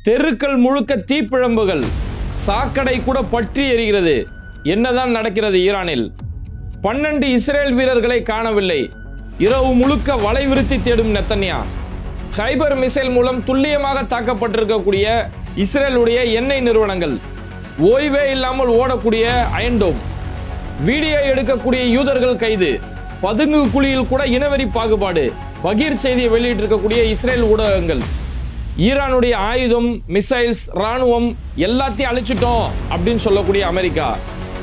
தெருக்கள் முழுக்க தீப்பிழம்புகள், சாக்கடை கூட பற்றி எரிகிறது. என்னதான் நடக்கிறது ஈரானில்? 12 இஸ்ரேல் வீரர்களை காணவில்லை. இரவு முழுக்க வலை விரித்து தேடும் நெத்தன்யா. ஹைபர் மிசைல் மூலம் துல்லியமாக தாக்கப்பட்டிருக்கக்கூடிய இஸ்ரேலுடைய எண்ணெய் நிறுவனங்கள், ஓய்வே இல்லாமல் ஓடக்கூடிய அயன்டோம், வீடியோ எடுக்கக்கூடிய யூதர்கள் கைது, பதுங்கு குழியில் கூட இனவெறி பாகுபாடு, பகீர் செய்தியை வெளியிட்டிருக்கக்கூடிய இஸ்ரேல் ஊடகங்கள், ஈரானுடைய ஆயுதம், மிசைல்ஸ், ராணுவம் எல்லாத்தையும் அழிச்சிட்டோம் அப்படின்னு சொல்லக்கூடிய அமெரிக்கா.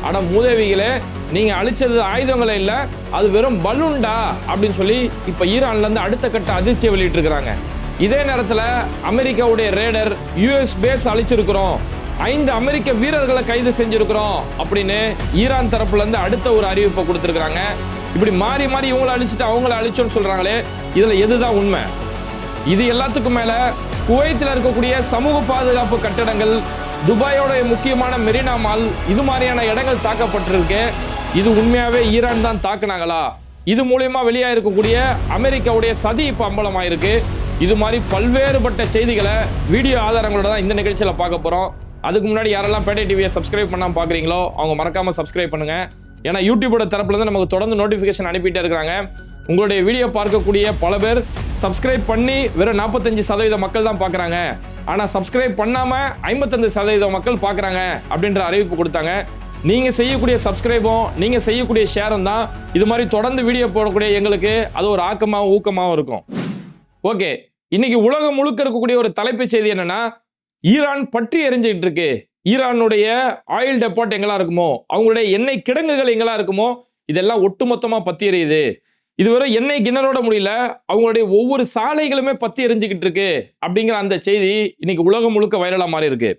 ஆனா மூதேவிகளே, நீங்க அழிச்சது ஆயுதங்களே இல்ல, அது வெறும் பலூன்டா அப்படின்னு சொல்லி இப்ப ஈரான்ல இருந்து அடுத்த கட்ட அதிர்ச்சியை வெளியிட்டு இருக்காங்க. இதே நேரத்துல அமெரிக்காவுடைய ரேடர், யுஎஸ் பேஸ் அழிச்சிருக்கிறோம், 5 அமெரிக்க வீரர்களை கைது செஞ்சிருக்கிறோம் அப்படின்னு ஈரான் தரப்புல இருந்து அடுத்த ஒரு அறிவிப்பை கொடுத்திருக்காங்க. இப்படி மாறி மாறி இவங்களை அழிச்சிட்டு அவங்கள அழிச்சோன்னு சொல்றாங்களே, இதுல எதுதான் உண்மை? இது எல்லாத்துக்கும் மேல குவைத்தில் இருக்கக்கூடிய சமூக பாதுகாப்பு கட்டடங்கள், துபாயோட முக்கியமான மெரினா மால், இது மாதிரியான இடங்கள் தாக்கப்பட்டிருக்கு. இது உண்மையாவே ஈரான் தான் தாக்குனாங்களா? இது மூலமா வெளியாக இருக்கக்கூடிய அமெரிக்காவுடைய சதி இப்ப அம்பலமாயிருக்கு. இது மாதிரி பல்வேறுபட்ட செய்திகளை வீடியோ ஆதாரங்களோட தான் இந்த நிகழ்ச்சியில பார்க்க போறோம். அதுக்கு முன்னாடி யாரெல்லாம் பேட்டை டிவியை சப்ஸ்கிரைப் பண்ணாம பாக்குறீங்களோ அவங்க மறக்காம சப்ஸ்கிரைப் பண்ணுங்க. ஏன்னா யூடியூபோட தரப்புல இருந்து நமக்கு தொடர்ந்து நோட்டிபிகேஷன் அனுப்பிட்டே இருக்காங்க. உங்களுடைய வீடியோ பார்க்கக்கூடிய பல பேர் சப்ஸ்கிரைப் பண்ணி வெறும் 45% மக்கள் தான் பார்க்குறாங்க, ஆனால் சப்ஸ்கிரைப் பண்ணாமல் 55% மக்கள் பார்க்குறாங்க அப்படின்ற அறிவிப்பு கொடுத்தாங்க. நீங்கள் செய்யக்கூடிய சப்ஸ்கிரைபும் நீங்கள் செய்யக்கூடிய ஷேரும் தான் இது மாதிரி தொடர்ந்து வீடியோ போடக்கூடிய எங்களுக்கு அது ஒரு ஆக்கமாகவும் ஊக்கமாகவும் இருக்கும். ஓகே, இன்னைக்கு உலகம் முழுக்க இருக்கக்கூடிய ஒரு தலைப்பு செய்தி என்னன்னா, ஈரான் பற்றி எரிஞ்சுக்கிட்டு இருக்கு. ஈரானுடைய ஆயில் டெபாட் எங்கெல்லாம் இருக்குமோ, அவங்களுடைய எண்ணெய் கிடங்குகள் எங்கெல்லாம் இருக்குமோ, இதெல்லாம் ஒட்டுமொத்தமாக பற்றி எரியுது. இதுவரை எண்ணெய் கிணறோட முடியல, அவங்களுடைய ஒவ்வொரு சாலைகளுமே பத்தி எரிஞ்சுக்கிட்டு இருக்கு அப்படிங்கிற அந்த செய்தி இன்னைக்கு உலகம் முழுக்க வைரலா மாறி இருக்கு.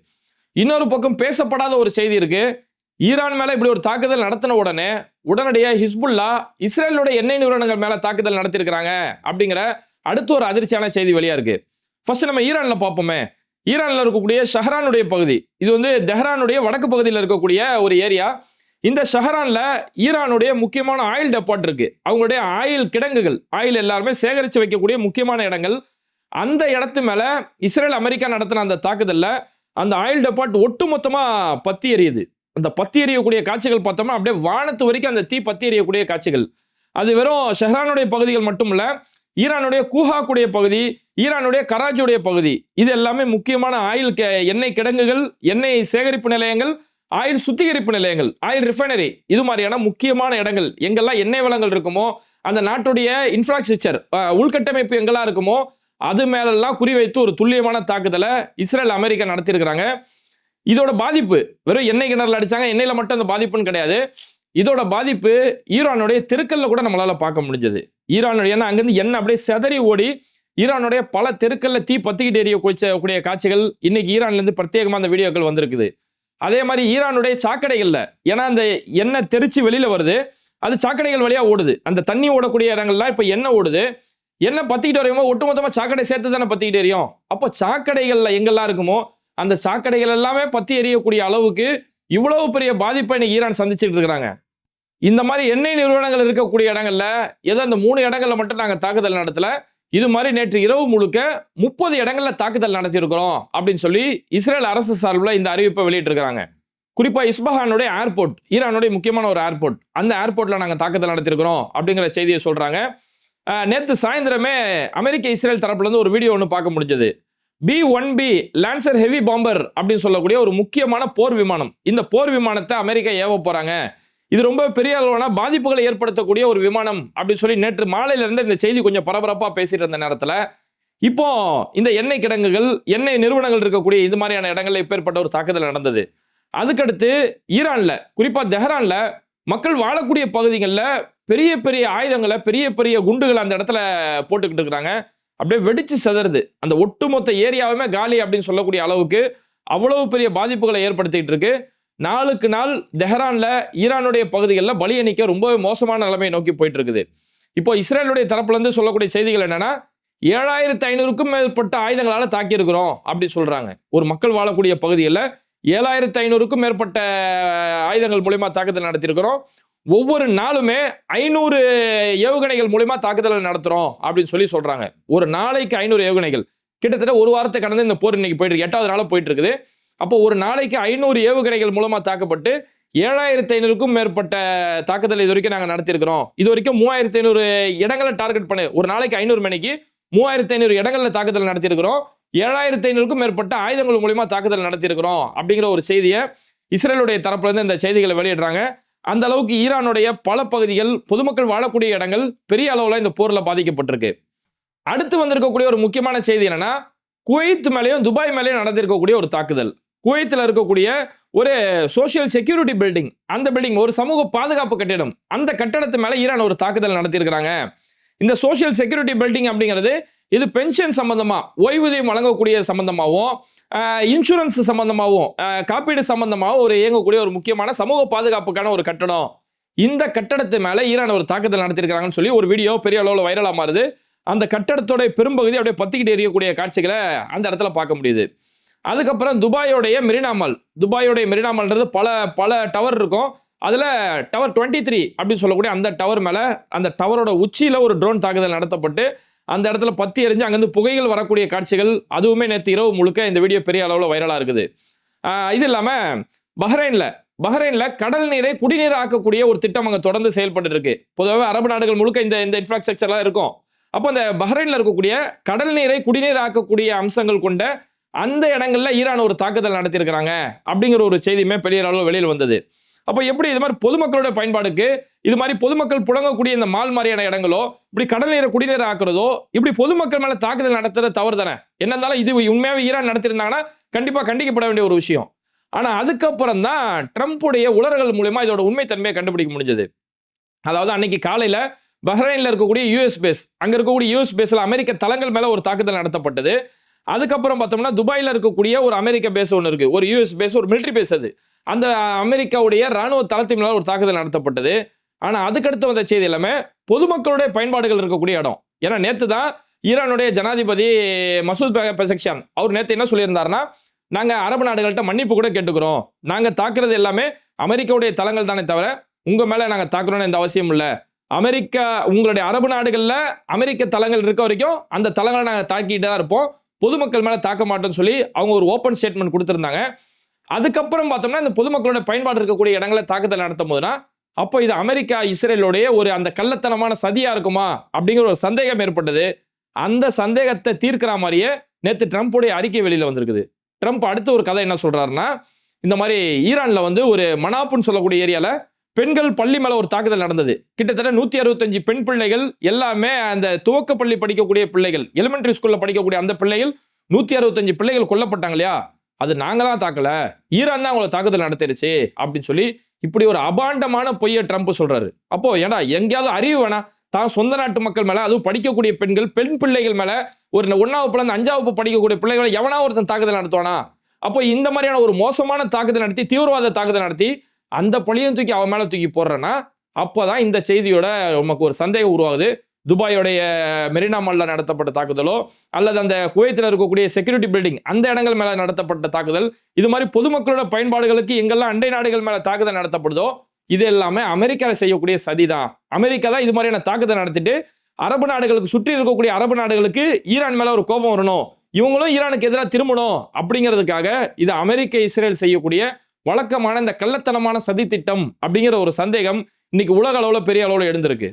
இன்னொரு பக்கம் பேசப்படாத ஒரு செய்தி இருக்கு. ஈரான் மேல இப்படி ஒரு தாக்குதல் நடத்தின உடனடியாக ஹிஸ்புல்லா இஸ்ரேலோட எண்ணெய் நிறுவனங்கள் மேல தாக்குதல் நடத்திருக்கிறாங்க அப்படிங்கிற அடுத்த ஒரு அதிர்ச்சியான செய்தி வெளியா இருக்கு. ஃபர்ஸ்ட் நம்ம ஈரான்ல பார்ப்போமே. ஈரான்ல இருக்கக்கூடிய ஷஹரானுடைய பகுதி, இது வந்து தெஹ்ரானுடைய வடக்கு பகுதியில் இருக்கக்கூடிய ஒரு ஏரியா. இந்த ஷஹரான்ல ஈரானுடைய முக்கியமான ஆயில் டெபாட் இருக்கு. அவங்களுடைய ஆயில் கிடங்குகள், ஆயில் எல்லாருமே சேகரித்து வைக்கக்கூடிய முக்கியமான இடங்கள். அந்த இடத்து மேல இஸ்ரேல் அமெரிக்கா நடத்தின அந்த தாக்குதல்ல அந்த ஆயில் டெபாட் ஒட்டுமொத்தமா பத்தி எரியுது. அந்த பத்தி எரியக்கூடிய காட்சிகள் பார்த்தோம்னா அப்படியே வானத்து வரைக்கும் அந்த தீ பத்தி எரியக்கூடிய காட்சிகள். அது வெறும் ஷஹரானுடைய பகுதிகள் மட்டும் இல்ல, ஈரானுடைய கூஹாக்குடைய பகுதி, ஈரானுடைய கராச்சியுடைய பகுதி, இது எல்லாமே முக்கியமான ஆயில் எண்ணெய் கிடங்குகள், எண்ணெய் சேகரிப்பு நிலையங்கள், ஆயில் சுத்திகரிப்பு நிலையங்கள், ஆயில் ரிஃபைனரி, இது மாதிரியான முக்கியமான இடங்கள். எங்கெல்லாம் எண்ணெய் வளங்கள் இருக்குமோ, அந்த நாட்டுடைய இன்ஃப்ராஸ்ட்ரக்சர், உள்கட்டமைப்பு எங்கெல்லாம் இருக்குமோ அது மேலெல்லாம் குறிவைத்து ஒரு துல்லியமான தாக்குதலை இஸ்ரேல் அமெரிக்கா நடத்தியிருக்கிறாங்க. இதோட பாதிப்பு வெறும் எண்ணெய் கிணறுல அடிச்சாங்க, எண்ணெயில மட்டும் அந்த பாதிப்புன்னு கிடையாது. இதோட பாதிப்பு ஈரானுடைய தெருக்கல்ல கூட நம்மளால பார்க்க முடிஞ்சது. ஈரானுடைய அங்கிருந்து எண்ணெய் அப்படியே செதறி ஓடி ஈரானுடைய பல தெருக்கல்ல தீ பத்திக்கிட்டு எரியக்கூடிய காட்சிகள் இன்னைக்கு ஈரான்ல இருந்து பிரத்யேகமா அந்த வீடியோக்கள் வந்திருக்குது. அதே மாதிரி ஈரானுடைய சாக்கடைகள்ல, ஏன்னா அந்த எண்ணெய் தெரிச்சு வெளியில வருது, அது சாக்கடைகள் வழியா ஓடுது. அந்த தண்ணி ஓடக்கூடிய இடங்கள்லாம் இப்ப எண்ணெய் ஓடுது. எண்ணெய் பத்திக்கிட்டு வரையும் ஒட்டுமொத்தமா சாக்கடை சேர்த்து தானே பத்திக்கிட்டு எரியும். அப்போ சாக்கடைகள்ல எங்கெல்லாம் இருக்குமோ அந்த சாக்கடைகள் எல்லாமே பத்தி எரியக்கூடிய அளவுக்கு இவ்வளவு பெரிய பாதிப்பை இன்னைக்கு ஈரான் சந்திச்சுட்டு இருக்கிறாங்க. இந்த மாதிரி எண்ணெய் நிறுவனங்கள் இருக்கக்கூடிய இடங்கள்ல ஏதோ அந்த 3 இடங்கள்ல மட்டும் நாங்க தாக்குதல் நடத்தல, இது மாதிரி நேற்று இரவு முழுக்க 30 இடங்கள்ல தாக்குதல் நடத்தியிருக்கிறோம் அப்படின்னு சொல்லி இஸ்ரேல் அரசு சார்பில் இந்த அறிவிப்பை வெளியிட்டு இருக்காங்க. குறிப்பா இஸ்பஹானுடைய ஏர்போர்ட், ஈரானுடைய முக்கியமான ஒரு ஏர்போர்ட், அந்த ஏர்போர்ட்ல நாங்க தாக்குதல் நடத்திருக்கிறோம் அப்படிங்கிற செய்தியை சொல்றாங்க. நேற்று சாயந்தரமே அமெரிக்க இஸ்ரேல் தரப்புல இருந்து ஒரு வீடியோ ஒன்று பார்க்க முடிஞ்சது. B-1B லான்சர் ஹெவி பாம்பர் அப்படின்னு சொல்லக்கூடிய ஒரு முக்கியமான போர் விமானம். இந்த போர் விமானத்தை அமெரிக்கா ஏவ போறாங்க. இது ரொம்ப பெரிய அளவான பாதிப்புகளை ஏற்படுத்தக்கூடிய ஒரு விமானம் அப்படின்னு சொல்லி நேற்று மாலையில இருந்து இந்த செய்தி கொஞ்சம் பரபரப்பா பேசிட்டு இருந்த நேரத்தில் இப்போ இந்த எண்ணெய் கிடங்குகள், எண்ணெய் நிறுவனங்கள் இருக்கக்கூடிய இது மாதிரியான இடங்கள்ல இப்பேற்பட்ட ஒரு தாக்குதல் நடந்தது. அதுக்கடுத்து ஈரான்ல, குறிப்பா தெஹ்ரான்ல மக்கள் வாழக்கூடிய பகுதிகளில் பெரிய பெரிய ஆயுதங்களை, பெரிய பெரிய குண்டுகளை அந்த இடத்துல போட்டுக்கிட்டு இருக்கிறாங்க. அப்படியே வெடிச்சு செதறுது. அந்த ஒட்டுமொத்த ஏரியாவுமே காலி அப்படின்னு சொல்லக்கூடிய அளவுக்கு அவ்வளவு பெரிய பாதிப்புகளை ஏற்படுத்திட்டு இருக்கு. நாளுக்கு நாள் தெஹ்ரான்ல, ஈரானுடைய பகுதிகளில் பலி எண்ணிக்கை ரொம்பவே மோசமான நிலைமையை நோக்கி போயிட்டு இருக்குது. இப்போ இஸ்ரேலுடைய தரப்புல இருந்து சொல்லக்கூடிய செய்திகள் என்னன்னா, 7500க்கும் மேற்பட்ட ஆயுதங்களால தாக்கி இருக்கிறோம் அப்படி சொல்றாங்க. ஒரு மக்கள் வாழக்கூடிய பகுதியில் 7500க்கும் மேற்பட்ட ஆயுதங்கள் மூலமா தாக்குதல் நடத்தியிருக்கிறோம். ஒவ்வொரு நாளுமே 500 ஏவுகணைகள் மூலமா தாக்குதல் நடத்துறோம் அப்படின்னு சொல்லி சொல்றாங்க. ஒரு நாளைக்கு 500 ஏவுகணைகள். கிட்டத்தட்ட ஒரு வாரத்தை கடந்து இந்த போர் இன்னைக்கு போயிட்டு இருக்கு, 8வது நாளா போயிட்டு இருக்குது. அப்போ ஒரு நாளைக்கு 500 ஏவுகணைகள் மூலமா தாக்கப்பட்டு 7500க்கும் மேற்பட்ட தாக்குதல் இது வரைக்கும் நாங்கள் நடத்தியிருக்கிறோம். இது வரைக்கும் 3500 இடங்களை டார்கெட் பண்ணு, ஒரு நாளைக்கு 500 மணிக்கு 3500 இடங்களில் தாக்குதல் நடத்தியிருக்கிறோம். 7500க்கும் மேற்பட்ட ஆயுதங்கள் மூலமா தாக்குதல் நடத்தியிருக்கிறோம் அப்படிங்கிற ஒரு செய்தியை இஸ்ரேலுடைய தரப்புல இருந்து இந்த செய்திகளை வெளியிடுறாங்க. அந்த அளவுக்கு ஈரானுடைய பல பகுதிகள், பொதுமக்கள் வாழக்கூடிய இடங்கள் பெரிய அளவுல இந்த போர்ல பாதிக்கப்பட்டிருக்கு. அடுத்து வந்திருக்கக்கூடிய ஒரு முக்கியமான செய்தி என்னன்னா, குவைத் மேலேயும் துபாய் மேலேயும் நடந்திருக்கக்கூடிய ஒரு தாக்குதல். குவைத்தில் இருக்கக்கூடிய ஒரு சோசியல் செக்யூரிட்டி பில்டிங், அந்த பில்டிங் ஒரு சமூக பாதுகாப்பு கட்டிடம், அந்த கட்டடத்து மேல ஈரான் ஒரு தாக்குதல் நடத்தியிருக்கிறாங்க. இந்த சோசியல் செக்யூரிட்டி பில்டிங் அப்படிங்கிறது இது பென்ஷன் சம்பந்தமா, ஓய்வூதியம் வழங்கக்கூடிய சம்பந்தமாகவும், இன்சூரன்ஸ் சம்பந்தமாகவும், காப்பீடு சம்பந்தமாகவும் ஒரு இயங்கக்கூடிய ஒரு முக்கியமான சமூக பாதுகாப்புக்கான ஒரு கட்டடம். இந்த கட்டடத்து மேல ஈரான் ஒரு தாக்குதல் நடத்தியிருக்கிறாங்கன்னு சொல்லி ஒரு வீடியோ பெரிய அளவில் வைரலா மாறுது. அந்த கட்டடத்தோட பெரும்பகுதி அப்படியே பத்திக்கிட்டு எரியக்கூடிய காட்சிகளை அந்த இடத்துல பார்க்க முடியுது. அதுக்கப்புறம் துபாயோடைய மெரினா மால், துபாயோடைய மெரினா மால்ன்றது பல டவர் இருக்கும். அதுல டவர் 23 அப்படின்னு சொல்லக்கூடிய அந்த டவர் மேல, அந்த டவரோட உச்சியில ஒரு ட்ரோன் தாக்குதல் நடத்தப்பட்டு அந்த இடத்துல பத்தி எரிஞ்சு அங்கிருந்து புகைகள் வரக்கூடிய காட்சிகள், அதுவுமே நேற்று இரவு முழுக்க இந்த வீடியோ பெரிய அளவில் வைரலா இருக்குது. இது இல்லாம பஹ்ரைன்ல கடல் நீரை குடிநீர் ஆக்கக்கூடிய ஒரு திட்டம் அங்க தொடர்ந்து செயல்பட்டு இருக்கு. பொதுவாக அரபு நாடுகள் முழுக்க இந்த இன்ஃப்ராஸ்ட்ரக்சர்லாம் இருக்கும். அப்போ அந்த பஹ்ரைன்ல இருக்கக்கூடிய கடல் நீரை குடிநீர் ஆக்கக்கூடிய அம்சங்கள் கொண்ட அந்த இடங்கள்ல ஈரான் ஒரு தாக்குதல் நடத்தியிருக்கிறாங்க அப்படிங்கிற ஒரு செய்தியுமே பெரிய அளவில் வெளியில் வந்தது. அப்போ எப்படி இது மாதிரி பொதுமக்களோட பயன்பாடுக்கு இது மாதிரி பொதுமக்கள் புழங்கக்கூடிய இந்த மால் மாதிரியான இடங்களோ, இப்படி கடல் நீரை குடிநீர் ஆக்குறதோ, இப்படி பொதுமக்கள் மேல தாக்குதல் நடத்துறது தவறு தானே. என்ன இருந்தாலும் இது உண்மையாவே ஈரான் நடத்திருந்தாங்கன்னா கண்டிப்பா கண்டிக்கப்பட வேண்டிய ஒரு விஷயம். ஆனா அதுக்கப்புறம் தான் ட்ரம்புடைய உலர்கள் மூலமா இதோட உண்மைத்தன்மையை கண்டுபிடிக்க முடிஞ்சது. அதாவது அன்னைக்கு காலையில பஹ்ரைன்ல இருக்கக்கூடிய யூஎஸ் பேஸ், அங்க இருக்கக்கூடிய யூஎஸ் பேஸ்ல அமெரிக்க தளங்கள் மேல ஒரு தாக்குதல் நடத்தப்பட்டது. அதுக்கப்புறம் பார்த்தோம்னா துபாயில இருக்கக்கூடிய ஒரு அமெரிக்க பேஸ் ஒன்று இருக்கு, ஒரு யூஎஸ் பேஸ், ஒரு மிலிட்டரி பேஸ். அது அந்த அமெரிக்காவுடைய ராணுவ தளத்தின் மேல ஒரு தாக்குதல் நடத்தப்பட்டது. ஆனா அதுக்கடுத்து வந்த செய்தி எல்லாமே பொதுமக்களுடைய பயன்பாடுகள் இருக்கக்கூடிய இடம். ஏன்னா நேத்து தான் ஈரானுடைய ஜனாதிபதி மசூத் பெசக்ஷியான் அவர் நேத்து என்ன சொல்லியிருந்தாருன்னா, நாங்க அரபு நாடுகள்கிட்ட மன்னிப்பு கூட கேட்டுக்கிறோம், நாங்க தாக்குறது எல்லாமே அமெரிக்காவுடைய தளங்கள் தானே தவிர உங்க மேல நாங்க தாக்குறோம்னு எந்த அவசியம் இல்லை. அமெரிக்கா உங்களுடைய அரபு நாடுகள்ல அமெரிக்க தளங்கள் இருக்க வரைக்கும் அந்த தளங்களை நாங்க தாக்கிட்டு தான் இருப்போம், பொதுமக்கள் மேல தாக்க மாட்டோம்னு சொல்லி அவங்க ஒரு ஓப்பன் ஸ்டேட்மெண்ட் கொடுத்திருந்தாங்க. அதுக்கப்புறம் பார்த்தோம்னா இந்த பொதுமக்களோட பயன்பாடு இருக்கக்கூடிய இடங்களை தாக்குதல் நடத்தும் போதுனா, அப்போ இது அமெரிக்கா இஸ்ரேலோடைய ஒரு அந்த கள்ளத்தனமான சதியா இருக்குமா அப்படிங்கிற ஒரு சந்தேகம் ஏற்பட்டது. அந்த சந்தேகத்தை தீர்க்கிற மாதிரியே நேற்று ட்ரம்புடைய அறிக்கை வெளியில வந்திருக்குது. ட்ரம்ப் அடுத்த ஒரு கதை என்ன சொல்றாருன்னா, இந்த மாதிரி ஈரான்ல வந்து ஒரு மனாப்புன்னு சொல்லக்கூடிய ஏரியால பெண்கள் பள்ளி மேல ஒரு தாக்குதல் நடந்தது. கிட்டத்தட்ட 165 பெண் பிள்ளைகள், எல்லாமே அந்த துவக்க பள்ளி படிக்கக்கூடிய பிள்ளைகள், எலிமெண்டரி ஸ்கூல்ல படிக்கக்கூடிய அந்த பிள்ளைகள், 165 பிள்ளைகள் கொல்லப்பட்டாங்க இல்லையா, அது நாங்களாம் தாக்கல, ஈரான் தான் அவங்களை தாக்குதல் நடத்திருச்சு அப்படின்னு சொல்லி இப்படி ஒரு அபாண்டமான பொய்யை ட்ரம்ப் சொல்றாரு. அப்போ ஏடா எங்கேயாவது அறிவு வேணா, தான் சொந்த நாட்டு மக்கள் மேல, அதுவும் படிக்கக்கூடிய பெண்கள், பெண் பிள்ளைகள் மேல, ஒரு 1ஆம் வகுப்புல இருந்து 5ஆம் வகுப்பு படிக்கக்கூடிய பிள்ளைகளை எவனா ஒருத்தன் தாக்குதல் நடத்துவானா? அப்போ இந்த மாதிரியான ஒரு மோசமான தாக்குதல் நடத்தி, தீவிரவாத தாக்குதல் நடத்தி அந்த பழியும் தூக்கி அவன் மேல தூக்கி போடுறேன்னா, அப்போதான் இந்த செய்தியோட நமக்கு ஒரு சந்தேகம் உருவாகுது. துபாயோடைய மெரினா மால்ல நடத்தப்பட்ட தாக்குதலோ, அல்லது அந்த குவைத்தில் இருக்கக்கூடிய செக்யூரிட்டி பில்டிங் அந்த இடங்கள் மேல நடத்தப்பட்ட தாக்குதல், இது மாதிரி பொதுமக்களோட பயன்பாடுகளுக்கு எங்கெல்லாம் அண்டை நாடுகள் மேல தாக்குதல் நடத்தப்படுதோ, இது எல்லாமே அமெரிக்கா செய்யக்கூடிய சதிதான். அமெரிக்கா தான் இது மாதிரியான தாக்குதல் நடத்திட்டு அரபு நாடுகளுக்கு, சுற்றி இருக்கக்கூடிய அரபு நாடுகளுக்கு ஈரான் மேல ஒரு கோபம் வரணும், இவங்களும் ஈரானுக்கு எதிராக திரும்பணும் அப்படிங்கிறதுக்காக இது அமெரிக்க இஸ்ரேல் செய்யக்கூடிய வழக்கமான இந்த கள்ளத்தனமான சதி திட்டம் அப்படிங்கிற ஒரு சந்தேகம் இன்னைக்கு உலக அளவுல பெரிய அளவுல எழுந்திருக்கு.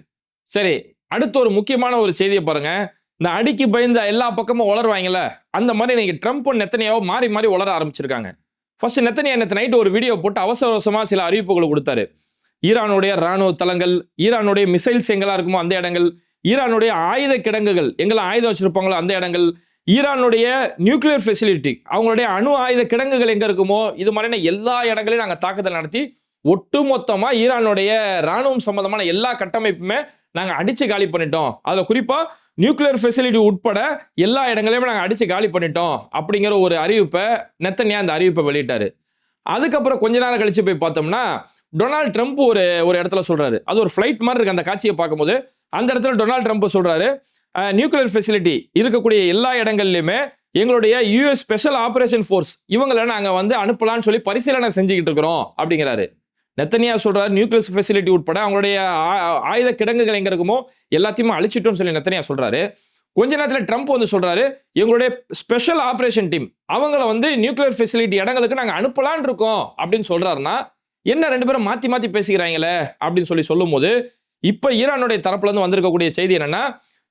சரி, அடுத்து ஒரு முக்கியமான ஒரு செய்தியை பாருங்க. இந்த அடிக்கு பயந்த எல்லா பக்கமும் உளருவாங்கல்ல, அந்த மாதிரி இன்னைக்கு ட்ரம்ப் நெத்தனியாவோ மாறி மாறி உளர ஆரம்பிச்சிருக்காங்க. ஃபர்ஸ்ட் நெத்தனியா நேற்று நைட்டு ஒரு வீடியோ போட்டு அவசர அவசரமா சில அறிவிப்புகளை கொடுத்தாரு. ஈரானுடைய ராணுவ தளங்கள், ஈரானுடைய மிசைல்ஸ் எங்கெல்லாம் இருக்குமோ அந்த இடங்கள், ஈரானுடைய ஆயுத கிடங்குகள் எங்கெல்லாம் ஆயுதம் வச்சிருப்பாங்களோ அந்த இடங்கள், ஈரானுடைய நியூக்ளியர் ஃபெசிலிட்டி, அவங்களுடைய அணு ஆயுத கிடங்குகள் எங்க இருக்குமோ இது மாதிரியான எல்லா இடங்களையும் நாங்கள் தாக்குதல் நடத்தி ஒட்டுமொத்தமா ஈரானுடைய ராணுவம் சம்பந்தமான எல்லா கட்டமைப்புமே நாங்கள் அடிச்சு காலி பண்ணிட்டோம். அதில் குறிப்பா நியூக்ளியர் ஃபெசிலிட்டி உட்பட எல்லா இடங்களையுமே நாங்கள் அடிச்சு காலி பண்ணிட்டோம் அப்படிங்கிற ஒரு அறிவிப்பை நெத்தனியா அந்த அறிவிப்பை வெளியிட்டாரு. அதுக்கப்புறம் கொஞ்ச நேரம் கழிச்சு போய் பார்த்தோம்னா டொனால்ட் ட்ரம்ப் ஒரு இடத்துல சொல்றாரு. அது ஒரு ஃபிளைட் மாதிரி இருக்கு அந்த காட்சியை பார்க்கும்போது. அந்த இடத்துல டொனால்ட் ட்ரம்ப் சொல்றாரு, நியூக்ளியர் ஃபெசிலிட்டி இருக்கக்கூடிய எல்லா இடங்கள்லையுமே எங்களுடைய யூஎஸ் ஸ்பெஷல் ஆபரேஷன் ஃபோர்ஸ் இவங்களை நாங்கள் வந்து அனுப்பலான்னு சொல்லி பரிசீலனை செஞ்சுக்கிட்டு இருக்கிறோம் அப்படிங்கிறாரு. நெத்தனியா சொல்றாரு, நியூக்ளியர் ஃபெசிலிட்டி உட்பட அவங்களுடைய ஆயுத கிடங்குகள் எங்க இருக்குமோ எல்லாத்தையுமே அழிச்சிட்டோம்னு சொல்லி நெத்தனியா சொல்றாரு. கொஞ்ச நேரத்தில் ட்ரம்ப் வந்து சொல்றாரு, எங்களுடைய ஸ்பெஷல் ஆபரேஷன் டீம் அவங்கள வந்து நியூக்ளியர் ஃபெசிலிட்டி இடங்களுக்கு நாங்க அனுப்பலாம்னு இருக்கோம் அப்படின்னு சொல்றாருன்னா, என்ன ரெண்டு பேரும் மாத்தி மாத்தி பேசிக்கிறாங்களே அப்படின்னு சொல்லும்போது, இப்ப ஈரானுடைய தரப்புல இருந்து வந்திருக்கக்கூடிய செய்தி என்னன்னா,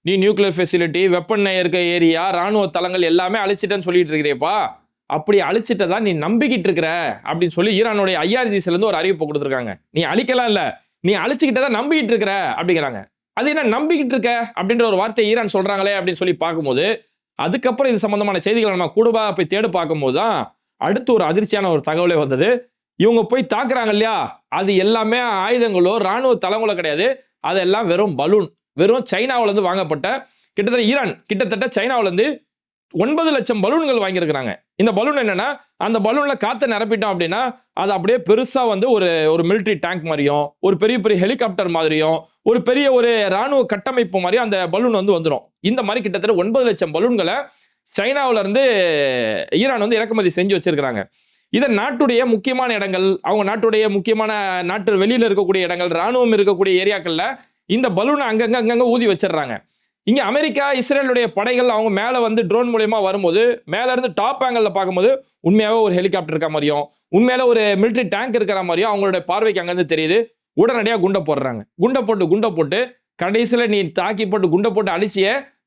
நீ நியூக்ளியர் ஃபெசிலிட்டி, வெப்பன் இருக்க ஏரியா, ராணுவ தளங்கள் எல்லாமே அழிச்சிட்டேன்னு சொல்லிட்டு இருக்கிறேப்பா. அப்படி அழிச்சிட்டதா நீ நம்பிக்கிட்டு இருக்கிற அப்படின்னு சொல்லி ஈரானுடைய IRGC இருந்து ஒரு அறிவிப்பு கொடுத்துருக்காங்க. நீ அழிக்கலாம் இல்ல, நீ அழிச்சுக்கிட்டதா நம்பிக்கிட்டு இருக்கிற அப்படிங்கிறாங்க. அது என்ன நம்பிக்கிட்டு இருக்க அப்படின்ற ஒரு வார்த்தை ஈரான் சொல்றாங்களே அப்படின்னு சொல்லி பார்க்கும்போது, அதுக்கப்புறம் இது சம்பந்தமான செய்திகளை நம்ம கூடுதலா போய் தேடி பார்க்கும்போது தான் அடுத்து ஒரு அதிர்ச்சியான ஒரு தகவலே வந்தது. இவங்க போய் தாக்குறாங்க இல்லையா, அது எல்லாமே ஆயுதங்களோ ராணுவ தளங்களோ கிடையாது. அதெல்லாம் வெறும் பலூன், வெறும் சைனாவில இருந்து வாங்கப்பட்ட கிட்டத்தட்ட ஈரான் கிட்டத்தட்ட சைனாவில இருந்து 9 லட்சம் பலூன்கள் வாங்கியிருக்கிறாங்க. இந்த பலூன் என்னன்னா, அந்த பலூன்ல காற்றை நிரப்பிட்டோம் அப்படின்னா அது அப்படியே பெருசா வந்து ஒரு மிலிட்டரி டேங்க் மாதிரியும், ஒரு பெரிய பெரிய ஹெலிகாப்டர் மாதிரியும், ஒரு பெரிய ஒரு ராணுவ கட்டமைப்பு மாதிரி அந்த பலூன் வந்து வந்துடும். இந்த மாதிரி கிட்டத்தட்ட 9 லட்சம் பலூன்களை சைனாவில இருந்து ஈரான் வந்து இறக்குமதி செஞ்சு வச்சிருக்கிறாங்க. இதை நாட்டுடைய முக்கியமான இடங்கள், அவங்க நாட்டுடைய முக்கியமான நாட்டு வெளியில இருக்கக்கூடிய இடங்கள், ராணுவம் இருக்கக்கூடிய ஏரியாக்கள்ல இந்த பலூனை அங்கங்க ஊதி வச்சிடுறாங்க. இங்க அமெரிக்கா, இஸ்ரேலுடைய படைகள் அவங்க மேல வந்து ட்ரோன் மூலமா வரும்போது, மேல இருந்து டாப் ஆங்கிள் பார்க்கும்போது உண்மையாவே ஒரு ஹெலிகாப்டர் இருக்க மாதிரியும், உண்மையில ஒரு மிலிட்டரி டேங்க் இருக்கிற மாதிரியும் அவங்களுடைய பார்வைக்கு அங்கிருந்து தெரியுது. உடனடியாக குண்டை போடுறாங்க. குண்டை போட்டு கடைசியில் நீ தாக்கி போட்டு குண்டை போட்டு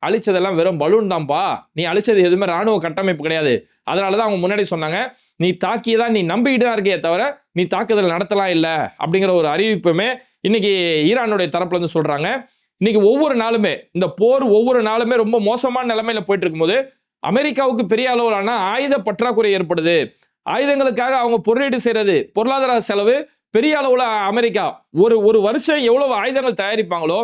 அழிச்சதெல்லாம் வெறும் பலூன் தான்ப்பா, நீ அழிச்சது எதுவுமே ராணுவ கட்டமைப்பு கிடையாது. அதனாலதான் அவங்க முன்னாடி சொன்னாங்க, நீ தாக்கியதான் நீ நம்பிக்கிட்டு தான் இருக்கே தவிர நீ தாக்குதல் நடத்தலாம் இல்லை அப்படிங்கிற ஒரு அறிவிப்புமே இன்னைக்கு ஈரானுடைய தரப்புல இருந்து சொல்றாங்க. இன்னைக்கு ஒவ்வொரு நாளுமே இந்த போர் ஒவ்வொரு நாளுமே ரொம்ப மோசமான நிலைமையில போயிட்டு இருக்கும்போது அமெரிக்காவுக்கு பெரிய அளவிலான ஆயுத பற்றாக்குறை ஏற்படுது. ஆயுதங்களுக்காக அவங்க பொருளீடு செய்யறது, பொருளாதார செலவு பெரிய அளவுல அமெரிக்கா ஒரு வருஷம் எவ்வளவு ஆயுதங்கள் தயாரிப்பாங்களோ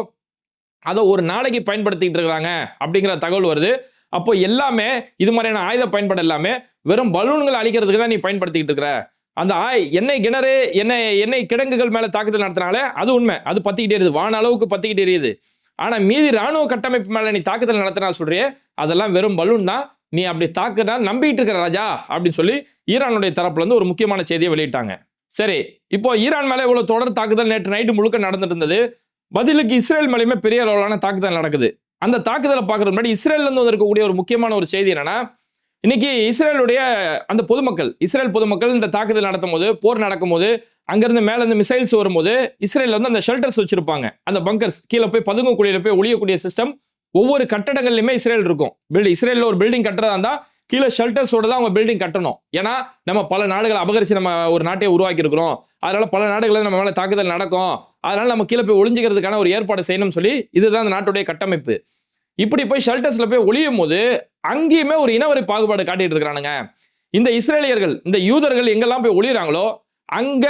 அதை ஒரு நாளைக்கு பயன்படுத்திட்டு இருக்காங்க அப்படிங்கிற தகவல் வருது. அப்போ எல்லாமே இது மாதிரியான ஆயுத பயன்பாடு எல்லாமே வெறும் பலூன்கள் அழிக்கிறதுக்கு தான் நீ பயன்படுத்திட்டு இருக்கிற. அந்த எண்ணெய் கிணறு எண்ணெய் கிடங்குகள் மேல தாக்குதல் நடத்தினாலே அது உண்மை, அது பத்திக்கிட்டே இருக்குது, வான அளவுக்கு பத்திக்கிட்டே எரியுது. ஆனா மீதி ராணுவ கட்டமைப்பு மேல நீ தாக்குதல் நடத்தினா சொல்றியே, அதெல்லாம் வெறும் பலூன் தான், நீ அப்படி தாக்குனா நம்பிட்டு இருக்கிற ராஜா அப்படின்னு சொல்லி ஈரானுடைய தரப்புல இருந்து ஒரு முக்கியமான செய்தியை வெளியிட்டாங்க. சரி, இப்போ ஈரான் மேல இவ்வளவு தொடர் தாக்குதல் நேற்று நைட்டு முழுக்க நடந்துட்டு இருந்தது. பதிலுக்கு இஸ்ரேல் மேலேயுமே பெரிய அளவிலான தாக்குதல் நடக்குது. அந்த தாக்குதலை பார்க்கறது முன்னாடி இஸ்ரேல்ல இருந்து இருக்கக்கூடிய ஒரு முக்கியமான ஒரு செய்தி என்னன்னா, இன்னைக்கு இஸ்ரேலுடைய அந்த பொதுமக்கள், இஸ்ரேல் பொதுமக்கள் இந்த தாக்குதல் நடத்தும் போது, போர் நடக்கும் போது, அங்கிருந்து மேல இருந்து மிசைல்ஸ் வரும்போது இஸ்ரேல் வந்து அந்த ஷெல்டர்ஸ் வச்சிருப்பாங்க, அந்த பங்கர்ஸ் கீழே போய் பதுங்கக்கூடிய போய் ஒளியக்கூடிய சிஸ்டம் ஒவ்வொரு கட்டடங்கள்லயுமே இஸ்ரேல் இருக்கும். இஸ்ரேல்ல ஒரு பில்டிங் கட்டுறதா இருந்தா கீழே ஷெல்டர்ஸோட தான் அவங்க பில்டிங் கட்டணும். ஏன்னா நம்ம பல நாடுகளை அபகரிச்சு நம்ம ஒரு நாட்டை உருவாக்கி இருக்கிறோம், அதனால பல நாடுகளில் நம்ம மேல தாக்குதல் நடக்கும், அதனால நம்ம கீழே போய் ஒளிஞ்சுக்கிறதுக்கான ஒரு ஏற்பாடு செய்யணும்னு சொல்லி இதுதான் அந்த நாட்டுடைய கட்டமைப்பு. இப்படி போய் ஷெல்டர்ஸ்ல போய் ஒளியும் போது அங்கேயுமே ஒரு இனவரி பாகுபாடு காட்டிட்டு இருக்கிறானுங்க. இந்த இஸ்ரேலியர்கள், இந்த யூதர்கள் எங்கெல்லாம் போய் ஒளிறாங்களோ அங்க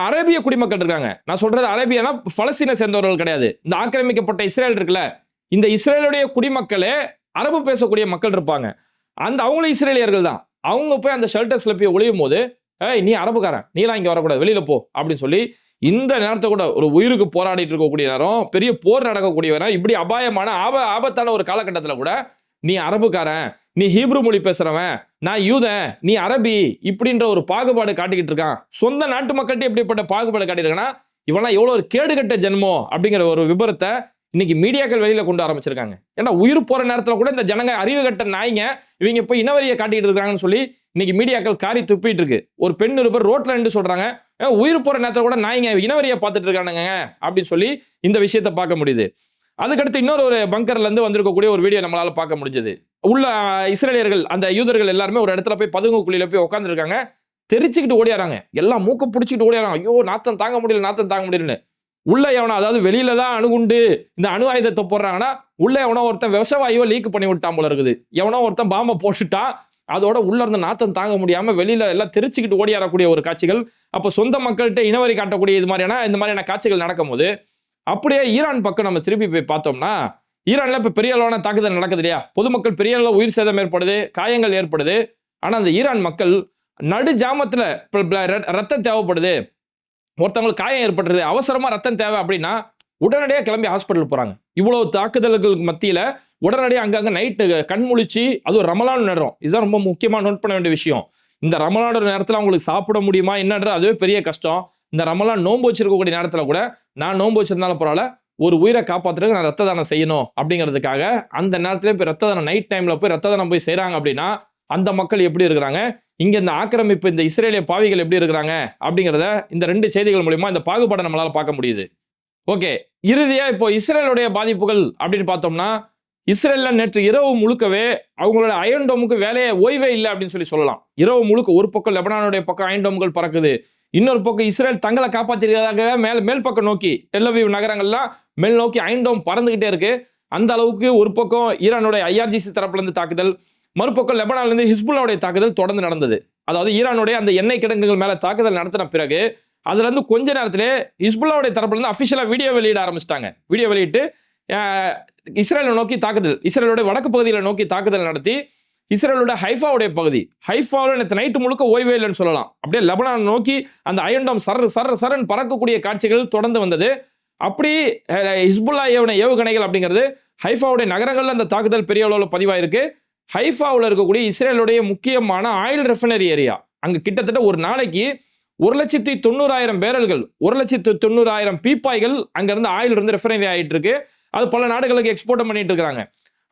அரேபிய குடிமக்கள் இருக்காங்க. நான் சொல்றது அரேபியனா பலஸ்தீனை சேர்ந்தவர்கள் கிடையாது. இந்த ஆக்கிரமிக்கப்பட்ட இஸ்ரேல் இருக்குல்ல, இந்த இஸ்ரேலுடைய குடிமக்களே அரபு பேசக்கூடிய மக்கள் இருப்பாங்க. அவங்களும் இஸ்ரேலியர்கள் தான். அவங்க போய் அந்த ஷெல்டர்ஸ்ல போய் ஒளியும் போது, ஏய் நீ அரபுக்காரன், நீலாம் இங்க வரக்கூடாது, வெளியில போ அப்படின்னு சொல்லி இந்த நேரத்தை கூட ஒரு உயிருக்கு போராடிட்டு இருக்கக்கூடிய நேரம், பெரிய போர் நடக்கக்கூடிய நேரம், இப்படி அபாயமான ஆபத்தான ஒரு காலகட்டத்தில் கூட நீ அரபுக்காரன், நீ ஹீப்ரு மொழி பேசுறவன், நான் யூதன், நீ அரபி, இப்படின்ற ஒரு பாகுபாடு காட்டிக்கிட்டு இருக்கான். சொந்த நாட்டு மக்கள்கிட்ட எப்படிப்பட்ட பாகுபாடு காட்டியிருக்கான்னா, இவெல்லாம் எவ்வளவு ஒரு கேடுகட்ட ஜென்மம் அப்படிங்கிற ஒரு விபரத்தை இன்னைக்கு மீடியாக்கள் வெளியில கொண்டு ஆரம்பிச்சிருக்காங்க. ஏன்னா உயிர் போற நேரத்துல கூட இந்த ஜனங்க அறிவு கட்ட நாய்ங்க இவங்க போய் இனவரியை காட்டிட்டு இருக்காங்கன்னு சொல்லி இன்னைக்கு மீடியாக்கள் காரி துப்பிட்டு இருக்கு. ஒரு பெண் இருப்பர் ரோட்ல நின்று சொல்றாங்க, உயிர் போற நேரத்துல கூட நாய்ங்க இனவரியை பார்த்துட்டு இருக்கானுங்க அப்படின்னு சொல்லி இந்த விஷயத்தை பார்க்க முடியுது. அதுக்கடுத்து இன்னொரு ஒரு பங்கர்ல இருந்து வந்திருக்கக்கூடிய ஒரு வீடியோ நம்மளால பார்க்க முடிஞ்சது. உள்ள இஸ்ரேலியர்கள், அந்த யூதர்கள் எல்லாருமே ஒரு இடத்துல போய் பதுங்கு குழியில போய் உட்கார்ந்து இருக்காங்க. தெரிச்சுக்கிட்டு ஓடியாராங்க, எல்லாம் மூக்க பிடிச்சிட்டு ஓடியாராங்க. ஐயோ நாத்தம் தாங்க முடியலன்னு. உள்ள எவனோ, அதாவது வெளியில தான் அணுகுண்டு இந்த அணு ஆயுதத்தை போடுறாங்கன்னா, உள்ள எவனோ ஒருத்தன் விஷவாயுவோ லீக் பண்ணி விட்டான் போல இருக்குது. எவனோ ஒருத்தன் பாம்பை போட்டுட்டா, அதோட உள்ள இருந்த நாத்தம் தாங்க முடியாம வெளியில எல்லாம் தெரிச்சுக்கிட்டு ஓடியாரக்கூடிய ஒரு காட்சிகள். அப்போ சொந்த மக்கள்கிட்ட இனவரி காட்டக்கூடிய இந்த மாதிரியான காட்சிகள் நடக்கும் போது, அப்படியே ஈரான் பக்கம் நம்ம திருப்பி போய் பார்த்தோம்னா, ஈரான்ல இப்ப பெரிய அளவான தாக்குதல் நடக்குது இல்லையா, பொதுமக்கள் பெரிய அளவு உயிர் சேதம் ஏற்படுது, காயங்கள் ஏற்படுது. ஆனா அந்த ஈரான் மக்கள் நடு ஜாமத்துல ரத்தம் தேவைப்படுது, ஒருத்தவங்களுக்கு காயம் ஏற்படுறது, அவசரமா ரத்தம் தேவை அப்படின்னா உடனடியாக கிளம்பி ஹாஸ்பிட்டல் போறாங்க. இவ்வளவு தாக்குதல்களுக்கு மத்தியில உடனடியாக அங்கங்க நைட்டு கண் முழிச்சு, அதுவும் ரமலான் நேரம், இதுதான் ரொம்ப முக்கியமா நோட் பண்ண வேண்டிய விஷயம். இந்த ரமலான் நேரத்தில் அவங்களுக்கு சாப்பிட முடியுமா என்னன்ற அதுவே பெரிய கஷ்டம். இந்த ரமலான் நோன்பு வச்சிருக்கக்கூடிய நேரத்தில் கூட, நான் நோன்பு வச்சிருந்தாலும் பரவாயில்ல, ஒரு உயிரை காப்பாத்துறதுக்கு நான் ரத்த தானம் செய்யணும் அப்படிங்கிறதுக்காக அந்த நேரத்துல போய் ரத்த தானம் நைட் டைம்ல போய் ரத்த தானம் போய் செய்றாங்க அப்படின்னா அந்த மக்கள் எப்படி இருக்கிறாங்க, இங்க இந்த ஆக்கிரமிப்பு இந்த இஸ்ரேலிய பாவிகள் எப்படி இருக்கிறாங்க அப்படிங்கிறத இந்த 2 செய்திகள் மூலமா இந்த பாகுபாடை நம்மளால பார்க்க முடியுது. ஓகே, இறுதியா இப்போ இஸ்ரேலுடைய பாதிப்புகள் அப்படின்னு பார்த்தோம்னா, இஸ்ரேல்ல நேற்று இரவு முழுக்கவே அவங்களோட அயன் டோமுக்கு வேலையே ஓய்வே இல்லை அப்படின்னு சொல்லலாம். இரவு முழுக்க ஒரு பக்கம் லெபனானுடைய பக்கம் அயன் டோம்கள் பறக்குது, இன்னொரு பக்கம் இஸ்ரேல் தங்களை காப்பாற்றிருக்கிறதாக மேல் பக்கம் நோக்கி டெல்லவீவ் நகரங்கள்லாம் மேல் நோக்கி அயன் டோம் பறந்துகிட்டே இருக்கு. அந்த அளவுக்கு ஒரு பக்கம் ஈரானுடைய ஐஆர்ஜிசி தரப்புல இருந்து தாக்குதல், மறுபக்கம் லெபனான்ல இருந்து ஹிஸ்புல்லாவுடைய தாக்குதல் தொடர்ந்து நடந்தது. அதாவது ஈரானுடைய அந்த எண்ணெய் கிடங்குகள் மேல தாக்குதல் நடத்தின பிறகு அதுல இருந்து கொஞ்ச நேரத்திலே ஹிஸ்புல்லாவுடைய தரப்புல இருந்து அபிஷியலா வீடியோ வெளியிட ஆரம்பிச்சிட்டாங்க. வீடியோ வெளியிட்டு இஸ்ரேலை நோக்கி தாக்குதல், இஸ்ரேலுடைய வடக்கு பகுதியில் நோக்கி தாக்குதல் நடத்தி இஸ்ரேலுடைய ஹைஃபாவுடைய பகுதி, ஹைஃபாவில் நேற்று நைட்டு முழுக்க ஓய்வே இல்லைன்னு சொல்லலாம். அப்படியே லெபனான் நோக்கி அந்த அயன்டம் சரன்னு பறக்கக்கூடிய காட்சிகள் தொடர்ந்து வந்தது. அப்படி ஹிஸ்புல்லா ஏவுகணைகள் அப்படிங்கிறது ஹைஃபாவுடைய நகரங்கள்ல அந்த தாக்குதல் பெரிய அளவில் பதிவாயிருக்கு. ஹைஃபாவில் இருக்கக்கூடிய இஸ்ரேலுடைய முக்கியமான ஆயில் ரெஃபைனரி ஏரியா, அங்க கிட்டத்தட்ட ஒரு நாளைக்கு 1,90,000 பேரல்கள், 1,90,000 பீப்பாய்கள் அங்கிருந்து ஆயில் இருந்து ரெஃபைனரி ஆகிட்டு இருக்கு. அது பல நாடுகளுக்கு எக்ஸ்போர்ட் பண்ணிட்டு இருக்காங்க.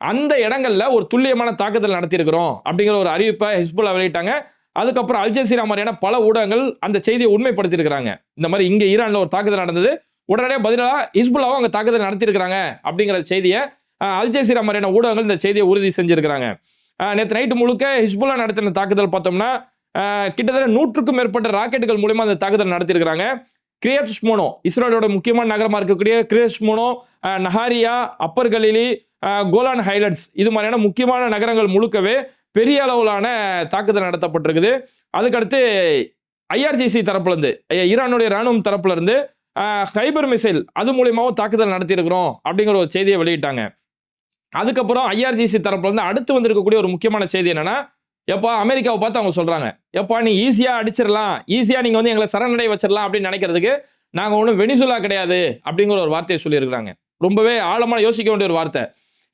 அந்த இடங்கள்ல ஒரு துல்லியமான தாக்குதல் நடத்தியிருக்கிறோம் அப்படிங்கிற ஒரு அறிவிப்பை ஹிஸ்புல்லா வெளியிட்டாங்க. அதுக்கப்புறம் அல் ஜசீரா மாதிரியான பல ஊடகங்கள் அந்த செய்தியை உண்மைப்படுத்தி இருக்காங்க. இந்த மாதிரி இங்க ஈரான்ல ஒரு தாக்குதல் நடந்தது, உடனடியாக பதிலாக ஹிஸ்புல்லாவும் அங்க தாக்குதல் நடத்தியிருக்கிறாங்க அப்படிங்கிற செய்தியை அல் ஜசீரா மாதிரியான ஊடகங்கள் இந்த செய்தியை உறுதி செஞ்சிருக்கிறாங்க. நேற்று நைட்டு முழுக்க ஹிஸ்புல்லா நடத்தின தாக்குதல் பார்த்தோம்னா கிட்டத்தட்ட 100க்கும் மேற்பட்ட ராக்கெட்டுகள் மூலமா அந்த தாக்குதல் நடத்தியிருக்கிறாங்க. கிரியத் ஷ்மோனோ, இஸ்ரேலோட முக்கியமான நகரமா இருக்கக்கூடிய கிரியத் ஷ்மோனோ, நஹாரியா, அப்பர் கலிலி, கோலான் ஹைலட்ஸ், இது மாதிரியான முக்கியமான நகரங்கள் முழுக்கவே பெரிய அளவிலான தாக்குதல் நடத்தப்பட்டிருக்குது. அதுக்கடுத்து ஐஆர்ஜிசி தரப்புல இருந்து, ஈரானுடைய ராணுவம் தரப்புல இருந்து ஹைபர் மிசைல் அது மூலியமாவும் தாக்குதல் நடத்தியிருக்கிறோம் அப்படிங்கிற ஒரு செய்தியை வெளியிட்டாங்க. அதுக்கப்புறம் ஐஆர்ஜிசி தரப்புல இருந்து அடுத்து வந்திருக்கக்கூடிய ஒரு முக்கியமான செய்தி என்னன்னா, எப்பா அமெரிக்காவை பார்த்து அவங்க சொல்றாங்க, எப்பா நீ ஈஸியா அடிச்சிடலாம், ஈஸியா நீங்க வந்து எங்களை சரணடை வச்சிடலாம் அப்படின்னு நினைக்கிறதுக்கு நாங்க ஒன்றும் வெனிசுலா கிடையாது அப்படிங்கிற ஒரு வார்த்தையை சொல்லியிருக்கிறாங்க. ரொம்பவே ஆழமா யோசிக்க வேண்டிய ஒரு வார்த்தை.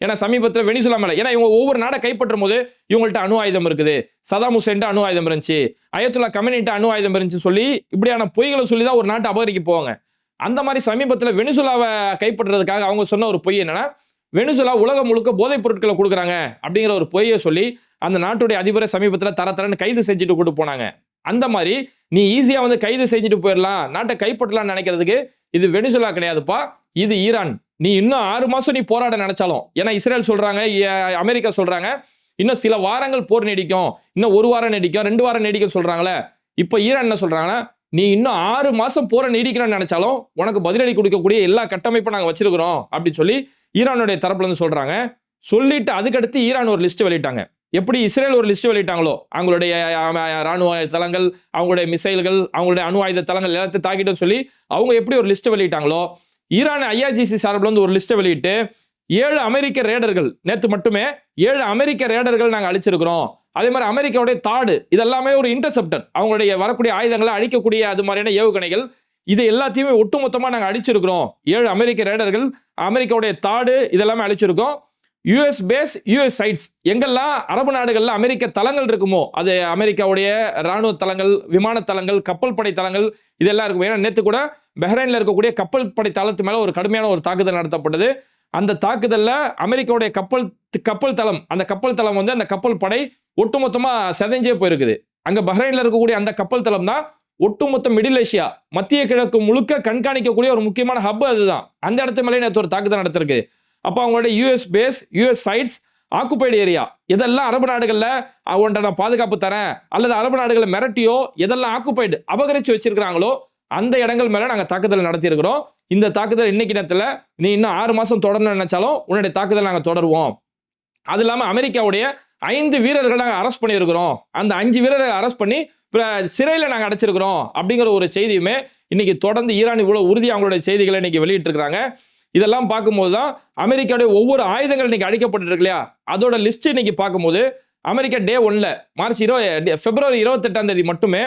ஏன்னா சமீபத்தில் வெனிசுலா மேல, ஏன்னா இவங்க ஒவ்வொரு நாடை கைப்பற்றும் போது இவங்கள்ட்ட அணு ஆயுதம் இருக்குது, சதாம் ஹுசேன்ட்ட அணு ஆயுதம் இருந்துச்சு, அயத்துல்லா கமேனிட்ட அணு ஆயுதம் இருந்துச்சு சொல்லி இப்படியான பொய்களை சொல்லி தான் ஒரு நாட்டை அபகரிக்க போவாங்க. அந்த மாதிரி சமீபத்தில் வெனிசுலாவை கைப்பற்றுறதுக்காக அவங்க சொன்ன ஒரு பொய் என்னன்னா, வெனிசுலா உலகம் முழுக்க போதைப் பொருட்களை கொடுக்குறாங்க அப்படிங்கிற ஒரு பொய்யை சொல்லி அந்த நாட்டுடைய அதிபரை சமீபத்தில் தரன்னு கைது செஞ்சுட்டு கூட்டு போனாங்க. அந்த மாதிரி நீ ஈஸியா வந்து கைது செஞ்சுட்டு போயிடலாம், நாட்டை கைப்பற்றலாம்னு நினைக்கிறதுக்கு இது வெனிசுலா கிடையாதுப்பா, இது ஈரான். நீ இன்னும் 6 மாசம் நீ போராட நினைச்சாலும், ஏன்னா இஸ்ரேல் சொல்றாங்க, அமெரிக்கா சொல்றாங்க இன்னும் சில வாரங்கள் போர் நீடிக்கும், இன்னும் 1 வாரம் நீடிக்கும், 2 வாரம் நீடிக்கும் சொல்றாங்களே. இப்ப ஈரான் என்ன சொல்றாங்கன்னா, நீ இன்னும் 6 மாசம் போரை நீடிக்கணும்னு நினைச்சாலும் உனக்கு பதிலடி கொடுக்கக்கூடிய எல்லா கட்டமைப்பும் நாங்க வச்சிருக்கிறோம் அப்படின்னு சொல்லி ஈரானுடைய தரப்புல இருந்து சொல்றாங்க. சொல்லிட்டு அதுக்கடுத்து ஈரான் ஒரு லிஸ்ட் வெளியிட்டாங்க. எப்படி இஸ்ரேல் ஒரு லிஸ்ட் வெளியிட்டாங்களோ, அவங்களுடைய ராணுவ தளங்கள், அவங்களுடைய மிசைல்கள், அவங்களுடைய அணு ஆயுத தளங்கள் எல்லாத்தையும் தாக்கிட்டு சொல்லி அவங்க எப்படி ஒரு லிஸ்ட் வெளியிட்டாங்களோ, ஈரான் ஐஆர்ஜிசி சார்பில் வந்து ஒரு லிஸ்ட்டை வெளியிட்டு 7 அமெரிக்க ரேடர்கள், நேற்று மட்டுமே 7 அமெரிக்க ரேடர்கள் நாங்கள் அழிச்சிருக்கிறோம். அதே மாதிரி அமெரிக்காவுடைய தாடு, இதெல்லாமே ஒரு இன்டர்செப்டர், அவங்களுடைய வரக்கூடிய ஆயுதங்களை அழிக்கக்கூடிய அது மாதிரியான ஏவுகணைகள், இது எல்லாத்தையுமே ஒட்டுமொத்தமாக நாங்கள் அழிச்சிருக்கிறோம். 7 அமெரிக்க ரேடர்கள், அமெரிக்காவுடைய தாடு, இதெல்லாமே அழிச்சிருக்கோம். யூஎஸ் பேஸ், யூஎஸ் சைட்ஸ், எங்கெல்லாம் அரபு நாடுகளில் அமெரிக்க தளங்கள் இருக்குமோ, அது அமெரிக்காவுடைய ராணுவ தளங்கள், விமான தளங்கள், கப்பல் படை தளங்கள், இதெல்லாம் இருக்கும். ஏன்னா நேற்று கூட பஹ்ரைனில் இருக்கக்கூடிய கப்பல் படை தளத்து மேலே ஒரு கடுமையான ஒரு தாக்குதல் நடத்தப்பட்டது. அந்த தாக்குதலில் அமெரிக்காவுடைய கப்பல் தளம், அந்த கப்பல் தளம் வந்து அந்த கப்பல் படை ஒட்டுமொத்தமாக செதஞ்சே போயிருக்குது. அங்கே பஹ்ரைனில் இருக்கக்கூடிய அந்த கப்பல் தளம் தான் ஒட்டுமொத்த மிடில் ஏஷியா, மத்திய கிழக்கு முழுக்க கண்காணிக்கக்கூடிய ஒரு முக்கியமான ஹப் அதுதான். அந்த இடத்து மேலே நேற்று ஒரு தாக்குதல் நடத்திருக்கு. அப்போ அவங்களுடைய US base, US sites, occupied area, இதெல்லாம் அரபு நாடுகளில் அவன்கிட்ட நான் பாதுகாப்பு தரேன் அல்லது அரபு நாடுகளை மிரட்டியோ எதெல்லாம் ஆக்குபைடு அபகரிச்சு வச்சிருக்கிறாங்களோ அந்த இடங்கள் மேலே நாங்கள் தாக்குதல் நடத்தியிருக்கிறோம். இந்த தாக்குதல் இன்னைக்கு நேரத்தில் நீ இன்னும் 6 மாதம் தொடரணும்னு நினைச்சாலும் உன்னுடைய தாக்குதல் நாங்கள் தொடருவோம். அது இல்லாமல் அமெரிக்காவுடைய 5 வீரர்கள் நாங்கள் அரெஸ்ட் பண்ணியிருக்கிறோம், அந்த 5 வீரர்களை அரெஸ்ட் பண்ணி சிறையில் நாங்கள் அடைச்சிருக்கிறோம் அப்படிங்கிற ஒரு செய்தியுமே இன்னைக்கு தொடர்ந்து ஈரான் இவ்வளோ உறுதியாக அவங்களுடைய செய்திகளை இன்னைக்கு வெளியிட்டிருக்கிறாங்க. இதெல்லாம் பார்க்கும்போது தான் அமெரிக்காவுடைய ஒவ்வொரு ஆயுதங்கள் இன்னைக்கு அழிக்கப்பட்டிருக்கு இல்லையா, அதோட லிஸ்ட் இன்னைக்கு பார்க்கும்போது அமெரிக்கா டே 1 பிப்ரவரி 28 மட்டுமே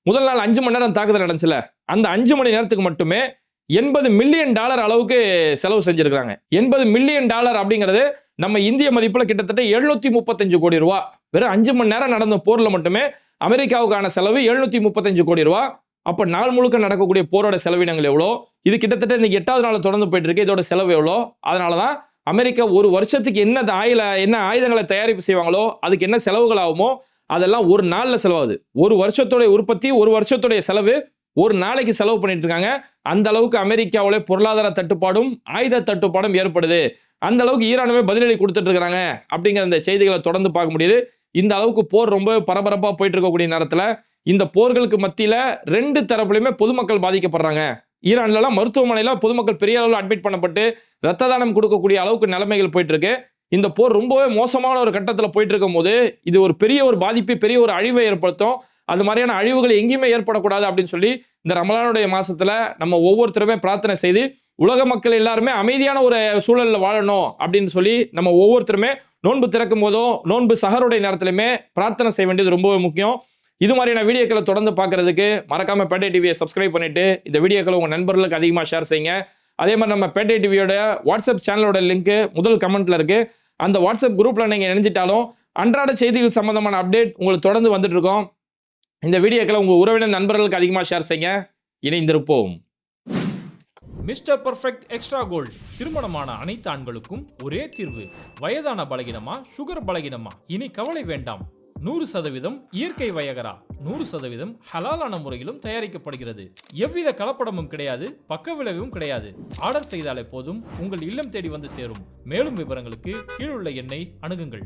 முதல் நாள் 5 மணி நேரம் தாக்குதல் நடந்துச்சுல, அந்த 5 மணி நேரத்துக்கு மட்டுமே $80 மில்லியன் அளவுக்கு செலவு செஞ்சிருக்காங்க. $80 மில்லியன் அப்படிங்கிறது நம்ம இந்திய மதிப்புல கிட்டத்தட்ட 735 கோடி ரூபா. வெறும் 5 மணி நேரம் நடந்த போர்ல மட்டுமே அமெரிக்காவுக்கான செலவு 735 கோடி ரூபா. அப்ப நாள் முழுக்க நடக்கக்கூடிய போரோட செலவினங்கள் எவ்வளோ, இது கிட்டத்தட்ட இன்னைக்கு 8வது நாள் தொடர்ந்து போயிட்டு இருக்கு. இதோட செலவு எவ்வளோ? அதனால தான் அமெரிக்கா ஒரு வருஷத்துக்கு என்ன ஆயுதங்களை தயாரிப்பு செய்வாங்களோ அதுக்கு என்ன செலவுகள் ஆகுமோ அதெல்லாம் ஒரு நாளில் செலவாகுது. ஒரு வருஷத்துடைய உற்பத்தி, ஒரு வருஷத்துடைய செலவு ஒரு நாளைக்கு செலவு பண்ணிட்டு இருக்காங்க. அந்த அளவுக்கு அமெரிக்காவிலே பொருளாதார தட்டுப்பாடும் ஆயுத தட்டுப்பாடும் ஏற்படுது. அந்த அளவுக்கு ஈரானுமே பதிலடி கொடுத்துட்டு இருக்காங்க அப்படிங்கிற அந்த செய்திகளை தொடர்ந்து பார்க்க முடியுது. இந்த அளவுக்கு போர் ரொம்ப பரபரப்பா போயிட்டு இருக்கக்கூடிய நேரத்தில் இந்த போர்களுக்கு மத்தியில 2 தரப்புலையுமே பொதுமக்கள் பாதிக்கப்படுறாங்க. ஈரான்லாம் மருத்துவமனையில பொதுமக்கள் பெரிய அளவில் அட்மிட் பண்ணப்பட்டு ரத்த தானம் கொடுக்கக்கூடிய அளவுக்கு நிலைமைகள் போயிட்டு இருக்கு. இந்த போர் ரொம்பவே மோசமான ஒரு கட்டத்தில் போயிட்டு இருக்கும் போது இது ஒரு பெரிய ஒரு பாதிப்பு, பெரிய ஒரு அழிவை ஏற்படுத்தும். அது மாதிரியான அழிவுகள் எங்கேயுமே ஏற்படக்கூடாது அப்படின்னு சொல்லி இந்த ரமலானுடைய மாசத்துல நம்ம ஒவ்வொருத்தருமே பிரார்த்தனை செய்து உலக மக்கள் எல்லாருமே அமைதியான ஒரு சூழல்ல வாழணும் அப்படின்னு சொல்லி நம்ம ஒவ்வொருத்தருமே நோன்பு திறக்கும் போதோ நோன்பு சஹருடைய நேரத்திலுமே பிரார்த்தனை செய்ய வேண்டியது ரொம்பவே முக்கியம். இது மாதிரியான வீடியோக்களை தொடர்ந்து பார்க்கறதுக்கு மறக்காம பேட்டை டிவியை சப்ஸ்கிரைப் பண்ணிட்டு இந்த வீடியோக்களை உங்க நண்பர்களுக்கு அதிகமாக ஷேர் செய்யுங்க. அதே மாதிரி நம்ம பேட்டை டிவியோட வாட்ஸ்அப் சேனலோட லிங்க் முதல் கமெண்ட்ல இருக்கு. அந்த வாட்ஸ்அப் குரூப்ல நீங்க நினைச்சிட்டாலும் அன்றாட செய்திகள் சம்பந்தமான அப்டேட் உங்களுக்கு தொடர்ந்து வந்துட்டு இருக்கோம். இந்த வீடியோக்களை உங்க உறவினர் நண்பர்களுக்கு அதிகமாக ஷேர் செய்யுங்க. இணைந்திருப்போம். மிஸ்டர் பர்ஃபெக்ட் எக்ஸ்ட்ரா கோல்டு திருமணமான அனைத்து ஆண்களுக்கும் ஒரே தீர்வு. வயதான பலகினமா, சுகர் பலகினமா, இனி கவலை வேண்டாம். 100% இயற்கை வயகரா, 100% ஹலாலான முறையிலும் தயாரிக்கப்படுகிறது. எவ்வித கலப்படமும் கிடையாது, பக்க விளைவும் கிடையாது. ஆர்டர் செய்தாலே போதும், உங்கள் இல்லம் தேடி வந்து சேரும். மேலும் விவரங்களுக்கு கீழுள்ள எண்ணை அணுகுங்கள்.